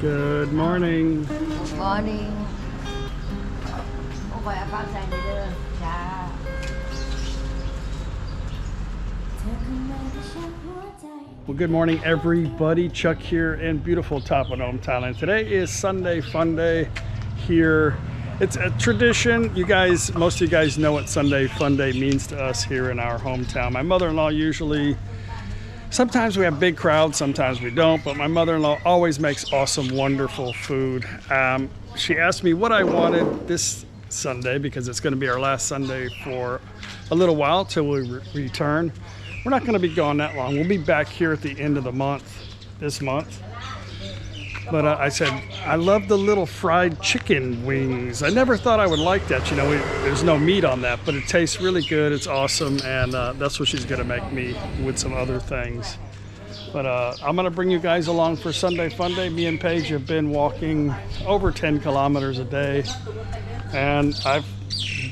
Good morning. Morning. Well, good morning, everybody. Chuck here in beautiful ThatPhanom, Thailand. Today is Sunday Fun Day here. It's a tradition. You guys, most of you guys know what Sunday Fun Day means to us here in our hometown. My mother-in-law usually, sometimes we have big crowds, sometimes we don't, but my mother-in-law always makes awesome, wonderful food. She asked me what I wanted this Sunday because it's going to be our last Sunday for a little while till we return. We're not going to be gone that long. We'll be back here at the end of the month, this month. But I said, I love the little fried chicken wings. I never thought I would like that. You know, there's no meat on that, but it tastes really good. It's awesome. And that's what she's going to make me with some other things. But I'm going to bring you guys along for Sunday Fun Day. Me and Paige have been walking over 10 kilometers a day. And I've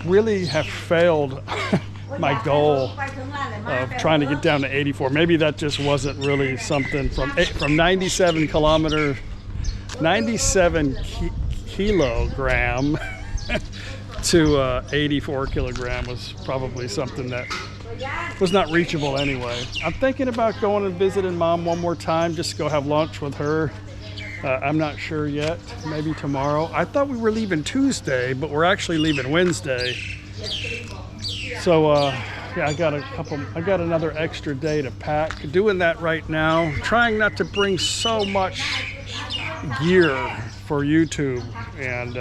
really have failed my goal of trying to get down to 84. Maybe that just wasn't really something from 97 kilogram to 84 kilogram was probably something that was not reachable anyway. I'm thinking about going and visiting Mom one more time, just to go have lunch with her. I'm not sure yet, maybe tomorrow. I thought we were leaving Tuesday, but we're actually leaving Wednesday. So yeah, I got another extra day to pack. Doing that right now, trying not to bring so much gear for YouTube, and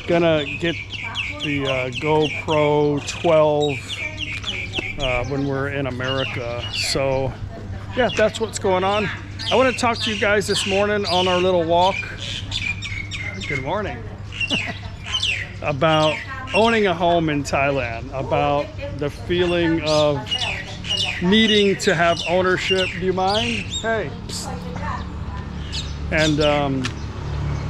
gonna get the GoPro 12 when we're in America. So yeah, that's what's going on. I want to talk to you guys this morning on our little walk. Good morning. About owning a home in Thailand, about the feeling of needing to have ownership. Do you mind? Hey. And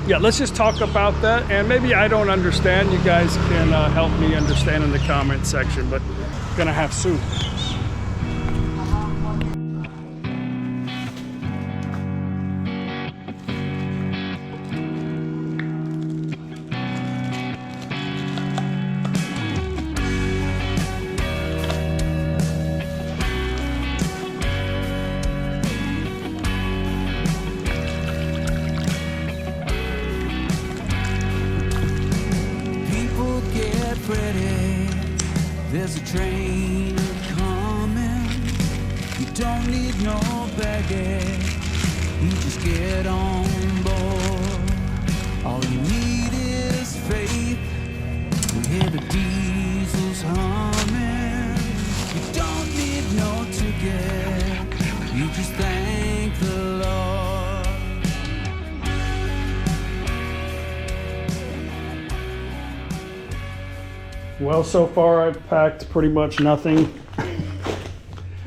yeah, let's just talk about that. And maybe I don't understand. You guys can help me understand in the comment section, but gonna have soup. There's a train coming. You don't need no baggage. You just get on board. All you need is faith. We hear the diesels humming. You don't need no ticket. You just thank the Lord. Well, so far I've packed pretty much nothing.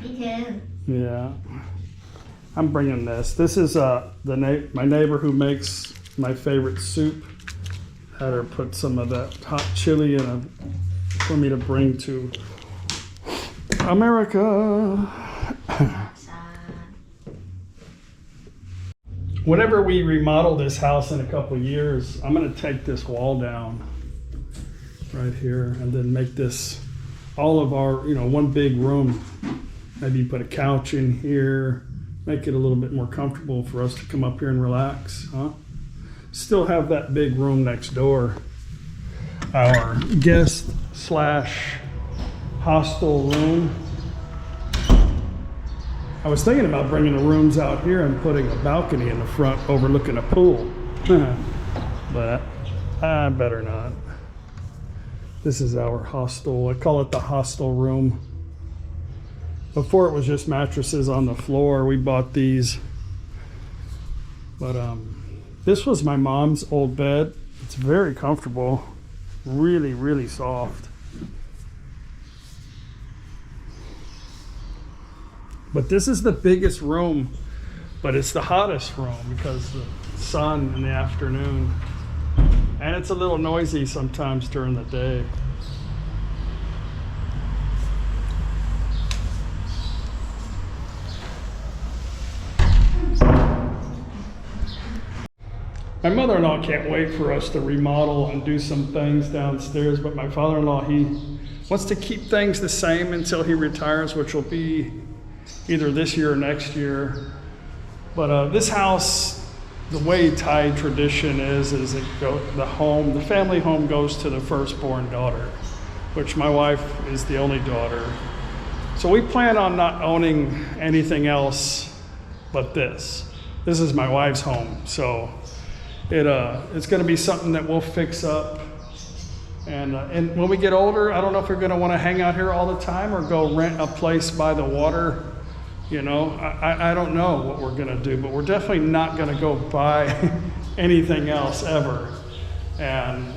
Me too. Yeah, I'm bringing this. This is my neighbor who makes my favorite soup. Had her put some of that hot chili in for me to bring to America. Whenever we remodel this house in a couple of years, I'm going to take this wall down right here and then make this all of our, you know, one big room. Maybe put a couch in here, make it a little bit more comfortable for us to come up here and relax, huh? Still have that big room next door, our guest / hostel room. I was thinking about bringing the rooms out here and putting a balcony in the front overlooking a pool, but I better not. This is our hostel. I call it the hostel room. Before it was just mattresses on the floor. We bought these. But this was my mom's old bed. It's very comfortable. Really, really soft. But this is the biggest room, but it's the hottest room because the sun in the afternoon. And it's a little noisy sometimes during the day. My mother-in-law can't wait for us to remodel and do some things downstairs, but my father-in-law, he wants to keep things the same until he retires, which will be either this year or next year. But this house, the way Thai tradition is the family home goes to the firstborn daughter, which my wife is the only daughter. So we plan on not owning anything else but this. This is my wife's home, so it's going to be something that we'll fix up. And when we get older, I don't know if we're going to want to hang out here all the time or go rent a place by the water. You know, I don't know what we're going to do, but we're definitely not going to go buy anything else ever. And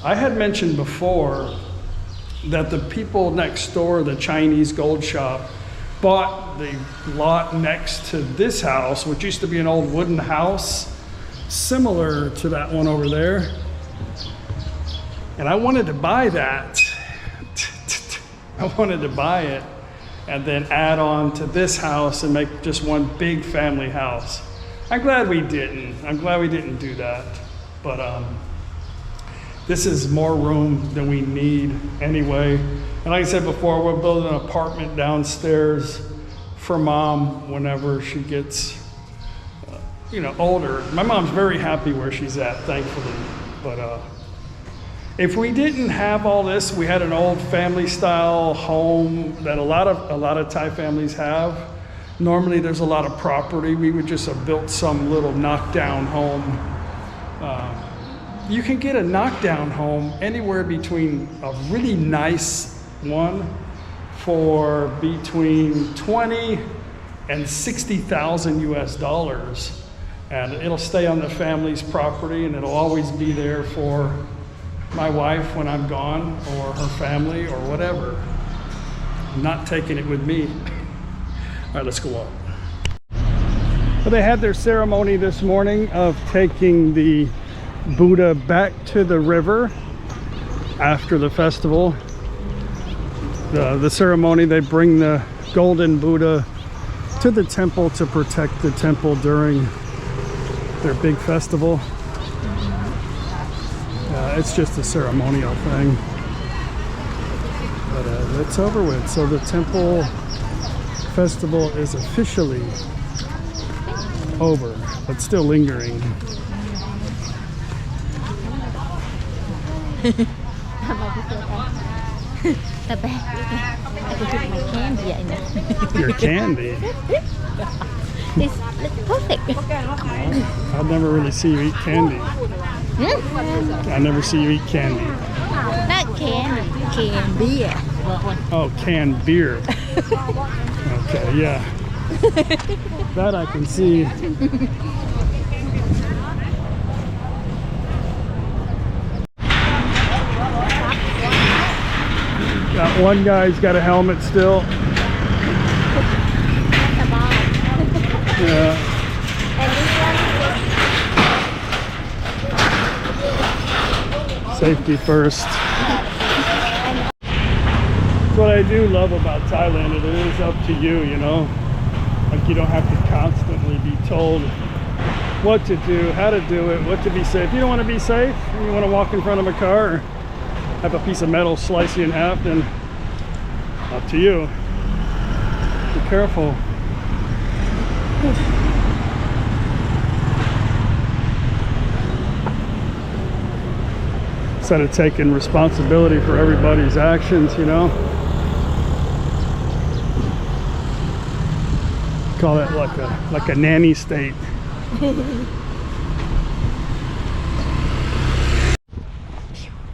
I had mentioned before that the people next door, the Chinese gold shop, bought the lot next to this house, which used to be an old wooden house, similar to that one over there. And I wanted to buy that. I wanted to buy it and then add on to this house and make just one big family house. I'm glad we didn't. I'm glad we didn't do that. But this is more room than we need anyway. And like I said before, we're building an apartment downstairs for Mom whenever she gets, older. My mom's very happy where she's at, thankfully. But if we didn't have all this, we had an old family style home that a lot of Thai families have. Normally there's a lot of property. We would just have built some little knockdown home. You can get a knockdown home anywhere between a really nice one for between 20 and 60,000 US dollars. And it'll stay on the family's property and it'll always be there for my wife when I'm gone or her family or whatever. I'm not taking it with me. All right, let's go up. Well, they had their ceremony this morning of taking the Buddha back to the river after the festival. The ceremony, they bring the golden Buddha to the temple to protect the temple during their big festival. It's just a ceremonial thing, but it's over with. So the temple festival is officially over, but still lingering. Your candy? It's perfect. I never really see you eat candy. I never see you eat candy. Not candy, canned beer. Oh, canned beer. Okay, yeah. That I can see. That one guy's got a helmet still. Yeah. Safety first. That's what I do love about Thailand. It is up to you, you know. Like you don't have to constantly be told what to do, how to do it, what to be safe. You don't want to be safe, you want to walk in front of a car or have a piece of metal slice you in half, then up to you. Be careful. Instead of taking responsibility for everybody's actions, you know. Call it like a nanny state.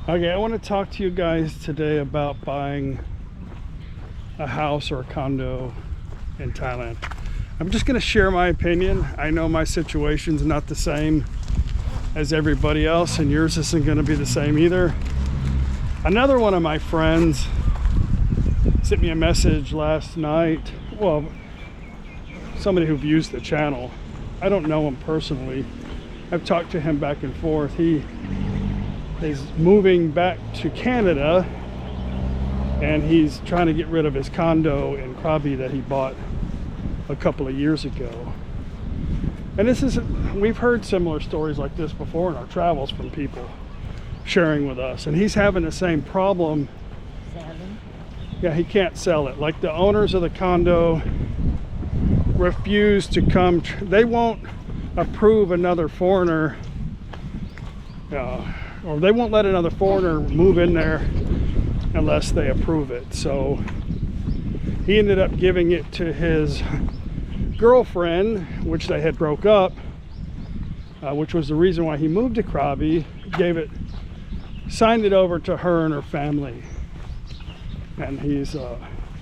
Okay, I want to talk to you guys today about buying a house or a condo in Thailand. I'm just going to share my opinion. I know my situation's not the same as everybody else, and yours isn't going to be the same either. Another one of my friends sent me a message last night. Well, somebody who views the channel. I don't know him personally. I've talked to him back and forth. He is moving back to Canada, and he's trying to get rid of his condo in Krabi that he bought a couple of years ago. And this is, we've heard similar stories like this before in our travels from people sharing with us, and he's having the same problem. Selling. Yeah, he can't sell it. Like the owners of the condo refuse to come, they won't approve another foreigner, or they won't let another foreigner move in there unless they approve it. So he ended up giving it to his girlfriend, which they had broke up, which was the reason why he moved to Krabi. Signed it over to her and her family, and he's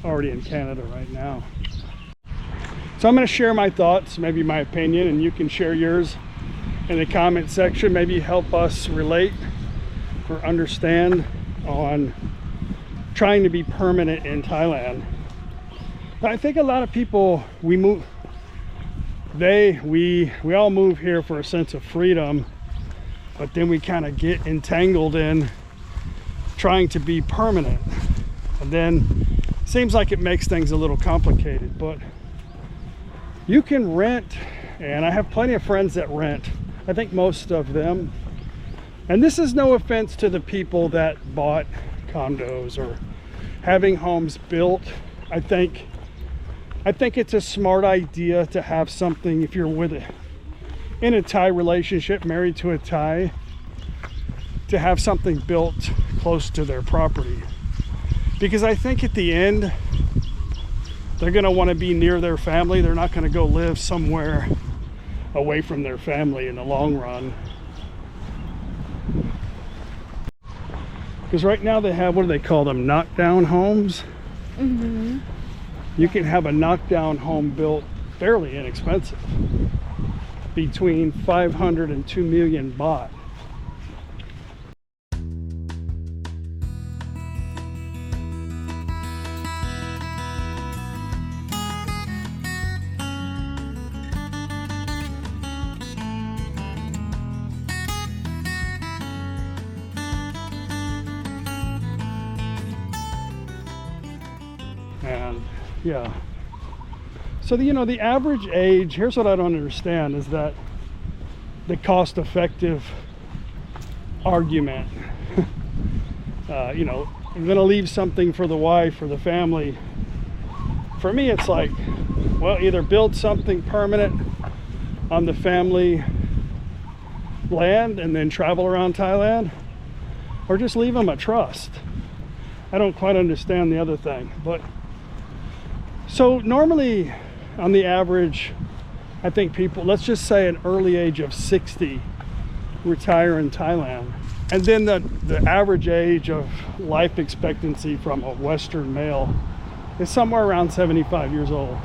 already in Canada right now. So I'm going to share my thoughts, maybe my opinion, and you can share yours in the comment section. Maybe help us relate or understand on trying to be permanent in Thailand. But I think a lot of people, we all move here for a sense of freedom, but then we kind of get entangled in trying to be permanent, and then seems like it makes things a little complicated. But you can rent, and I have plenty of friends that rent. I think most of them, and this is no offense to the people that bought condos or having homes built. I think it's a smart idea to have something, if you're in a Thai relationship, married to a Thai, to have something built close to their property. Because I think at the end, they're going to want to be near their family. They're not going to go live somewhere away from their family in the long run. Because right now they have, what do they call them, knockdown homes? Mm-hmm. You can have a knockdown home built fairly inexpensive, between 500 and 2 million baht. And yeah, so the average age, here's what I don't understand, is that the cost-effective argument. I'm gonna leave something for the wife or the family. For me, it's like, well, either build something permanent on the family land and then travel around Thailand, or just leave them a trust. I don't quite understand the other thing. But so normally on the average, I think people, let's just say an early age of 60, retire in Thailand. And then the average age of life expectancy from a Western male is somewhere around 75 years old.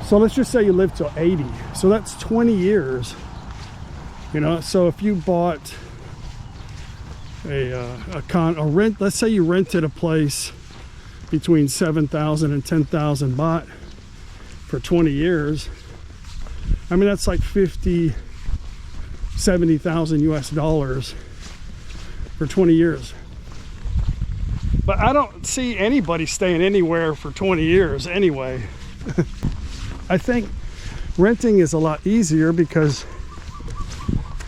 So let's just say you live till 80. So that's 20 years. So if you bought a rent, let's say you rented a place between 7,000 and 10,000 baht for 20 years. I mean, that's like 70,000 US dollars for 20 years. But I don't see anybody staying anywhere for 20 years anyway. I think renting is a lot easier because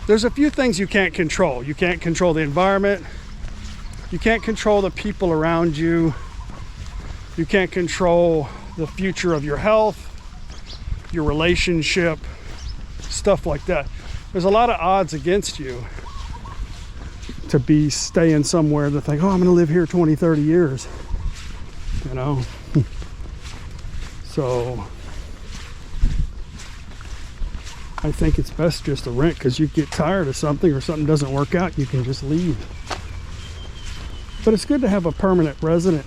there's a few things you can't control. You can't control the environment. You can't control the people around you. You can't control the future of your health, your relationship, stuff like that. There's a lot of odds against you to be staying somewhere to think, oh, I'm going to live here 20, 30 years. So I think it's best just to rent, because you get tired of something or something doesn't work out, you can just leave. But it's good to have a permanent resident,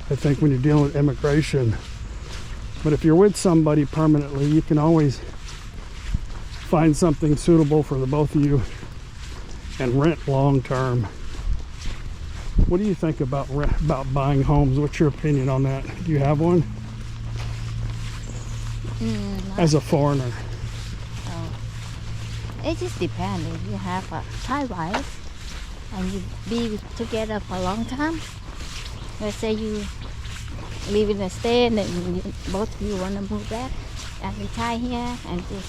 I think, when you're dealing with immigration. But if you're with somebody permanently, you can always find something suitable for the both of you and rent long term. What do you think about buying homes? What's your opinion on that? Do you have one? As a foreigner? It just depends. If you have a Thai wife and you be together for a long time, let's say you live in a state and then both of you want to move back, and retire here and just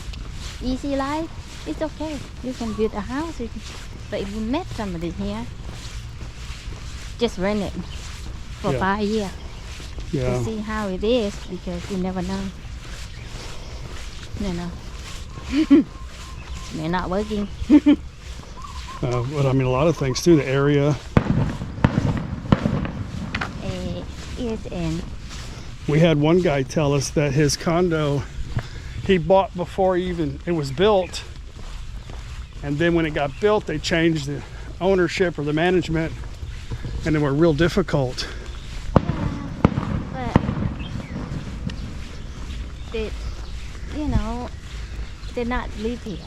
easy life, it's okay. You can build a house. But if you met somebody here, just rent it for 5 years to Yeah. see how it is because you never know. You know. They're not working. But I mean, a lot of things too. The area. Yes, and We had one guy tell us that his condo he bought before even it was built, and then when it got built, they changed the ownership or the management, and they were real difficult. but they, you know, they not live here.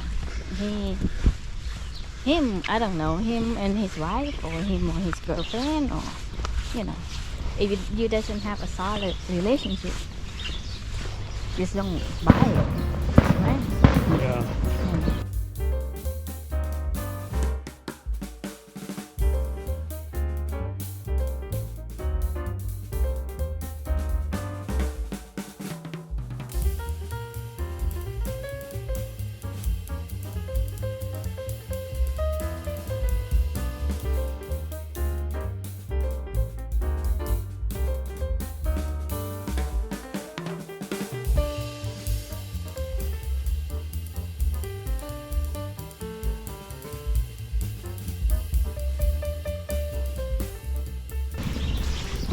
Him, I don't know, him and his wife, or him or his girlfriend, or you know, if you doesn't have a solid relationship, just don't buy it, right? Yeah.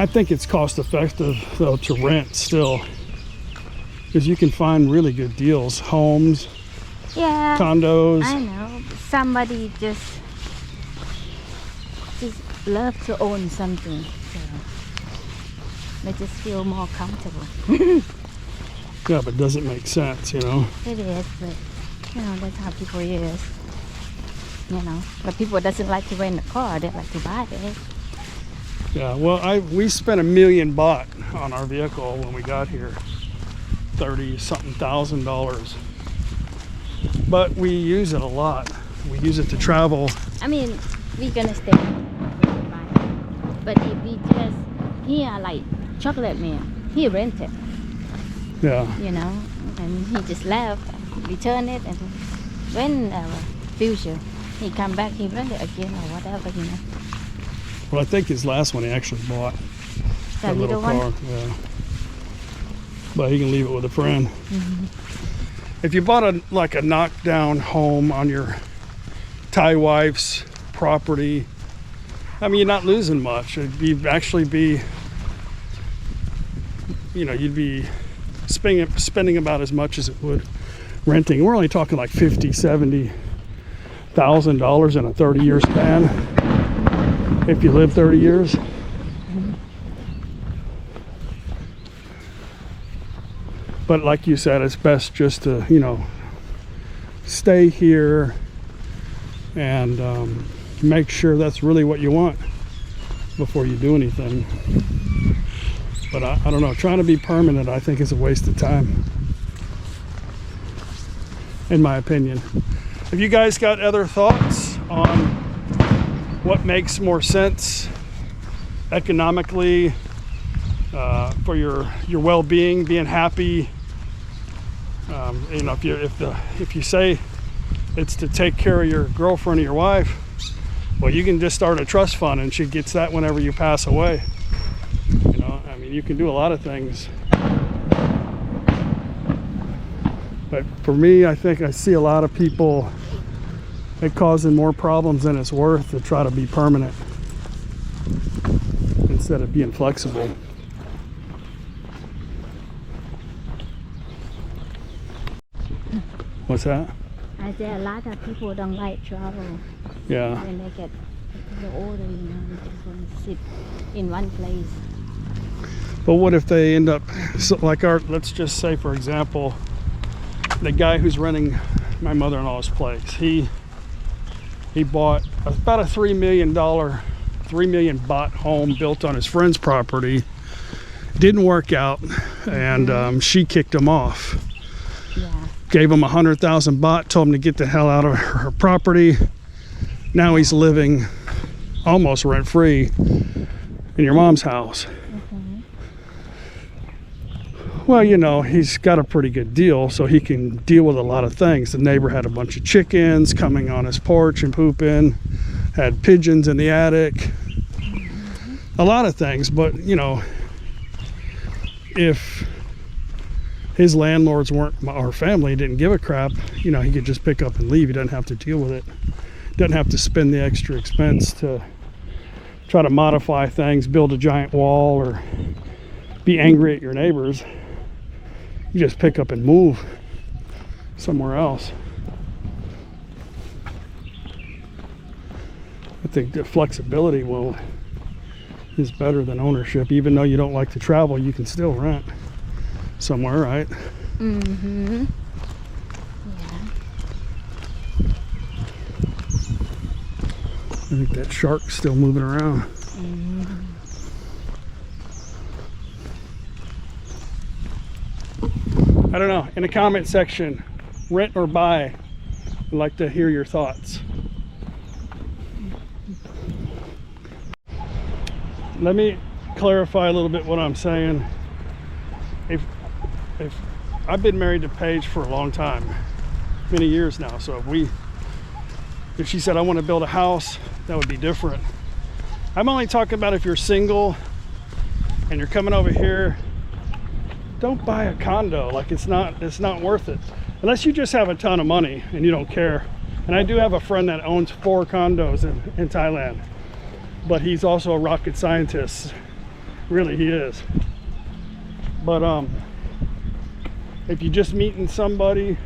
I think it's cost effective though to rent still, because you can find really good deals, homes, Yeah, condos. I know. Somebody just love to own something, so they just feel more comfortable. Yeah, but does it make sense, you know? It is, but you know that's how people is. You know, but people doesn't like to rent a car; they like to buy it. Yeah, well, we spent $1 million baht on our vehicle when we got here, $30-something thousand. But we use it a lot. We use it to travel. I mean, we're gonna stay, but if we just here like Chocolate Man, he rented, Yeah, you know, and he just left, return it, and when future he come back, he rent it again or whatever, you know. well, I think his last one he actually bought. The little one. car, yeah. But he can leave it with a friend. If you bought a knockdown home on your Thai wife's property, I mean, you're not losing much. You'd actually be, you know, you'd be spending about as much as it would renting. We're only talking like $50,000-$70,000 in a 30-year span. If you live 30 years. But like you said, it's best just to, you know, stay here and make sure that's really what you want before you do anything. But I don't know, trying to be permanent, I think, is a waste of time, in my opinion. Have you guys got other thoughts on what makes more sense economically for your well-being, being happy? You know, if you say it's to take care of your girlfriend or your wife, well, you can just start a trust fund and she gets that whenever you pass away. You know, I mean, you can do a lot of things. But for me, I think I see a lot of people it causing more problems than it's worth to try to be permanent instead of being flexible. What's that? I say a lot of people don't like travel Yeah. when they get older, you know, they just want to sit in one place. But what if they end up, like let's just say, for example, the guy who's renting my mother-in-law's place, he bought about a $3 million baht home built on his friend's property. Didn't work out, and she kicked him off. Yeah. Gave him 100,000 baht, told him to get the hell out of her property. Now he's living almost rent-free in your mom's house. Well, you know, he's got a pretty good deal, so he can deal with a lot of things. The neighbor had a bunch of chickens coming on his porch and pooping, had pigeons in the attic, a lot of things. But, you know, if his landlords weren't, our family didn't give a crap, you know, he could just pick up and leave. He doesn't have to deal with it. Doesn't have to spend the extra expense to try to modify things, build a giant wall, or be angry at your neighbors. You just pick up and move somewhere else. I think the flexibility is better than ownership. Even though you don't like to travel, you can still rent somewhere, right? Mm-hmm. Yeah. I think that shark's still moving around. Mm-hmm. I don't know. In the comment section, rent or buy. I'd like to hear your thoughts. Let me clarify a little bit what I'm saying. If I've been married to Paige for a long time, many years now. So if she said I want to build a house, that would be different. I'm only talking about if you're single and you're coming over here. Don't buy a condo. Like, it's not worth it unless you just have a ton of money and you don't care. And I do have a friend that owns 4 condos in Thailand, but he's also a rocket scientist. Really, he is. But if you're just meeting somebody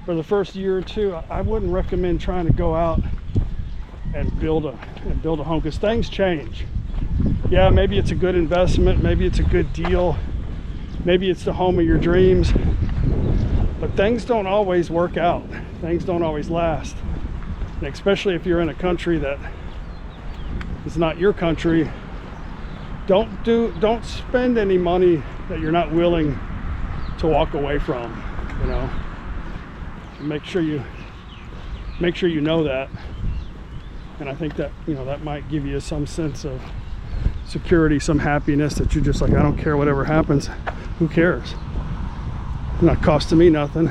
for the first year or two, I wouldn't recommend trying to go out and build a home, because things change. Yeah, maybe it's a good investment, maybe it's a good deal, maybe it's the home of your dreams, but things don't always work out. Things don't always last. And especially if you're in a country that is not your country, don't spend any money that you're not willing to walk away from, you know. Make sure you know that. And I think that, you know, that might give you some sense of security, some happiness, that you're just like, I don't care whatever happens. Who cares? It's not costing me nothing.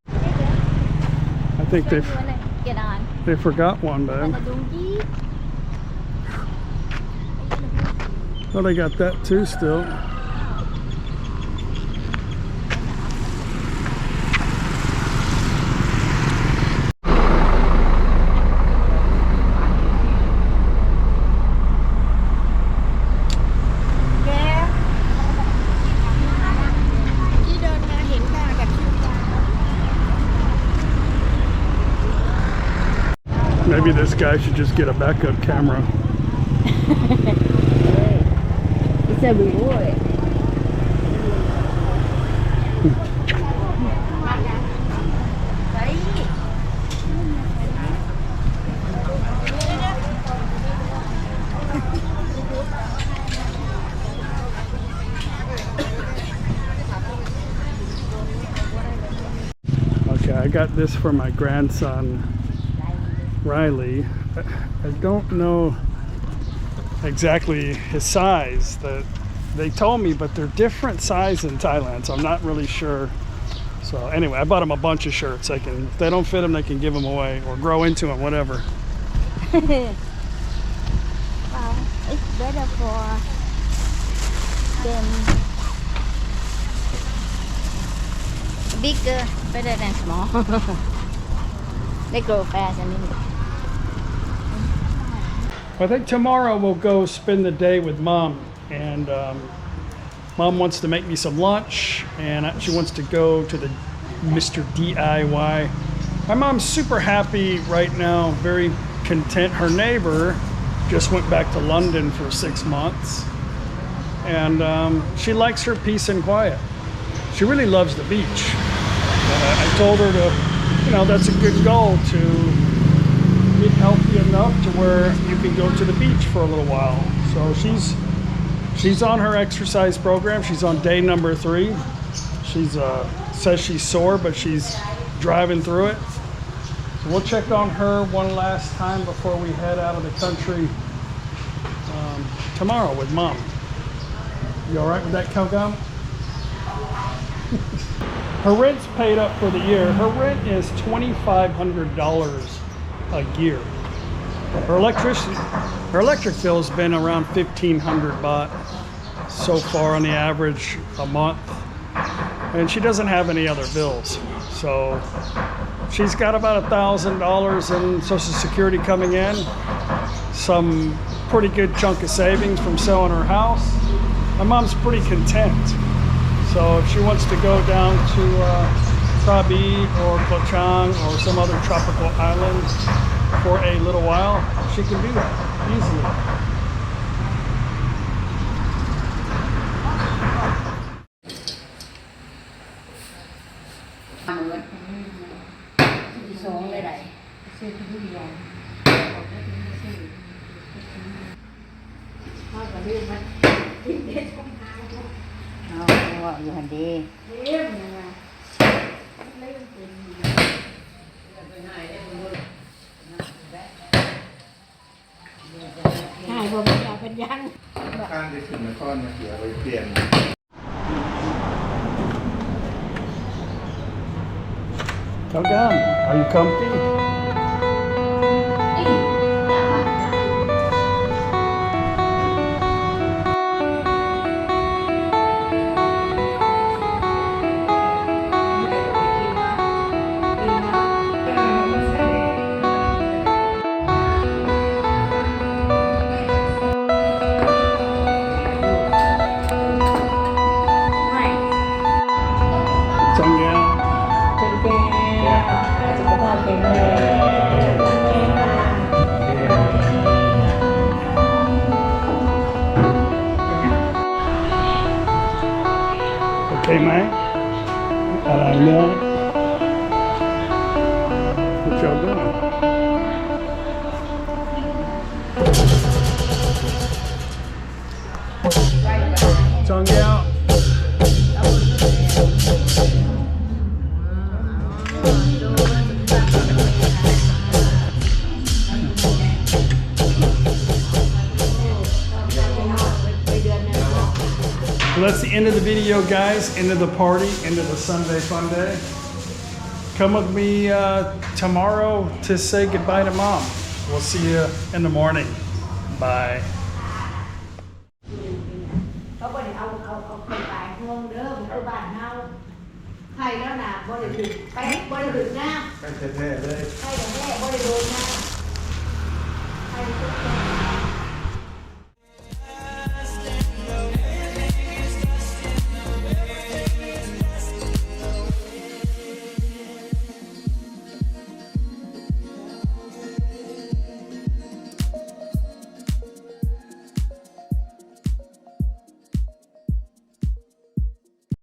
I think they forgot one, babe. Oh, they got that too still. Maybe this guy should just get a backup camera. It's a reward. Okay, I got this for my grandson Riley. I don't know exactly his size. That they told me, but they're different size in Thailand, so I'm not really sure. So anyway, I bought him a bunch of shirts. If they don't fit him, they can give them away or grow into them, whatever. Well, it's better for them. Bigger, better than small. They grow fast and I think tomorrow we'll go spend the day with Mom, and Mom wants to make me some lunch, and she wants to go to the Mr. DIY. My mom's super happy right now, very content. Her neighbor just went back to London for 6 months, and she likes her peace and quiet. She really loves the beach. I told her to, you know, that's a good goal, to get healthy enough to where you can go to the beach for a little while. So she's on her exercise program. She's on day number 3. She's says she's sore, but she's driving through it. So we'll check on her one last time before we head out of the country tomorrow with Mom. You all right with that, Calgum? Her rent's paid up for the year. Her rent is $2,500 a year. Her electric bill's been around 1,500 baht so far on the average a month. And she doesn't have any other bills. So she's got about $1,000 in Social Security coming in, some pretty good chunk of savings from selling her house. My mom's pretty content. So if she wants to go down to Krabi or Koh Chang or some other tropical island for a little while, she can do that easily.อยู่หันดีใช่ผมอยากเป็นยัง ข้างจะถึงนครมาเสียไปเปลี่ยน Calgum, are you comfy? Okay, Mike? Alhamdulillah. What y'all doing? Tongue out. So that's the end of the video, guys. End of the party, end of the Sunday fun day. Come with me tomorrow to say goodbye to Mom. We'll see you in the morning. Bye. เขาบอกเอาไปขายห้องเด้อมันคือบ้านเฮาไทยแล้วนะบ่ได้ถึงไปบ่ได้ถึงน้ำ ไปแท้ๆเลย ไทยแท้บ่ได้โดนน้ำไทย